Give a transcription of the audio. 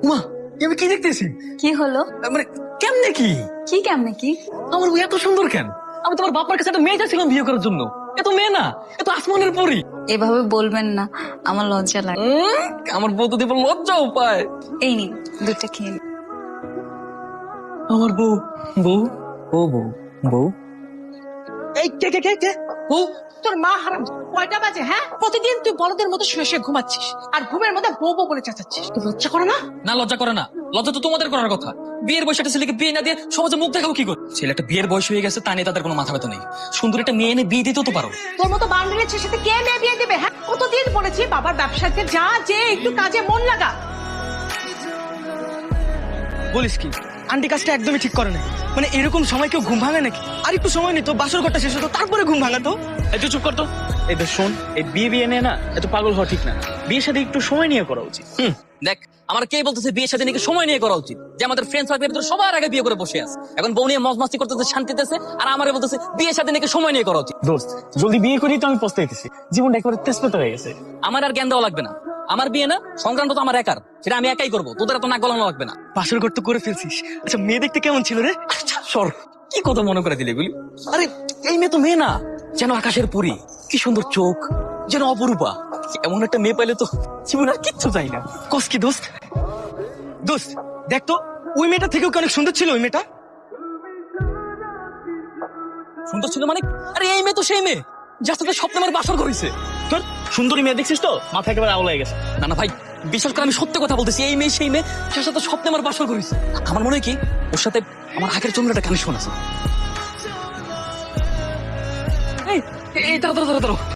মা আমি কি দেখতেছি? কি হলো? মানে কেমনে কি? কি কেমনে কি? আমার বউ এত সুন্দর কেন? আমি তোমার বাবার কাছে একটা মেয়ে চাইছিলাম বিয়ে করার জন্য। এত মেয়ে না, এত আসমানের পরি। এভাবে বলবেন না, আমার লজ্জা লাগে। আমার বউ তো দেব লজ্জাও পায়। এই নিন দুধটা খেয়ে নিন। আমার বউ বউ ও বউ বউ এই কে কে কে কে বউ তোর মা হারাম। কয়টা বাজে? হ্যাঁ, প্রতিদিন তুই বলদের মতো শুয়ে শুয়ে ঘুমাচ্ছিস আর ঘুমের মধ্যে বউ বউ বলে চেঁচাচ্ছিস। তোর লজ্জা করে না? না, লজ্জা করে না। লজ্জা তো তোমাদের করার কথা। বিয়ের বয়সে একটা ছেলেকে বিয়ে না দিয়ে সমাজে মুখ দেখাবো কি করে? ছেলেটা বিয়ের বয়স হয়ে গেছে, তা নিয়ে তাদের কোনো মাথা ব্যথা নেই। সুন্দর একটা মেয়ে এনে বিয়ে দিতেও তো পারো। তোর মতো বান্ধবীর ছেলের সাথে কে মেয়ে বিয়ে দেবে? হ্যাঁ, কতদিন বলেছি বাবার ব্যবসাতে যা, যে একটু কাজে মন লাগা। বলিস কি আন্টি কাজটা একদমই ঠিক করে না। মানে এরকম সময় কেউ ঘুম ভাঙে নাকি? আর একটু সময় নিত, বাসর ঘরটা শেষ হতো, তারপরে ঘুম ভাঙাতো। একটু চুপ করতো। এই তো শোন, এই বিয়ে বিয়ে নিয়ে না এত পাগল হওয়া ঠিক না। বিয়ের সাথে একটু সময় নিয়ে করা উচিত। দেখ, আমার কে বলতেছে বিয়ের সাথে নাকি সময় নিয়ে করা উচিত? যে আমাদের ফ্রেন্ড সার্কেলের ভিতরে সবার আগে বিয়ে করে বসে আছে, এখন বউ নিয়ে মজ মাস্তি করতেছে, শান্তিতেছে, আর আমারে বলতেছে বিয়ের সাথে নাকি সময় নিয়ে করা উচিত। দোস্ত, জলদি বিয়ে করি তো আমি পস্তাইতেছি। জীবনটা একেবারে তেজপাতা হয়ে গেছে। আমার আর জ্ঞান দেওয়া লাগবে না। আমার বিয়ে না, সংক্রান্ত তো আমার একার, সেটা আমি একাই করবো। তোদের এত নাক গলানো লাগবে না। বাসর ঘর তো করে ফেলছিস। আচ্ছা মেয়ে দেখতে কেমন ছিল রে? আচ্ছা সর, কি কথা মনে করে দিলে এগুলি? আরে এই মেয়ে তো মেয়ে না, যেন আকাশের পরী। কি সুন্দর চোখ, যেন অপরূপা। এমন একটা মেয়ে পাইলে তো জীবন আর কিচ্ছু চাই না। কস কি দোস্ত? দোস্ত দেখ তো, ওই মেয়েটা থেকেও কি অনেক সুন্দর ছিল ওই মেয়েটা। সুন্দর ছিল মানে? আরে এই মেয়ে তো সেই মেয়ে যার সাথে স্বপ্নে আমার বাসর করেছে। তোর সুন্দরী মেয়ে দেখছিস তো, মাথা একেবারে আউলা হয়ে গেছে। না না ভাই, বিশ্বাস করে আমি সত্যি কথা বলতেছি। এই মেয়ে সেই মেয়ে যার সাথে স্বপ্নে আমার বাসর করেছে। আমার মনে হয় কি ওর সাথে আমার আগের জন্য একটা কানেকশন আছে। এই তাড়াতাড়ি তাড়াতাড়ি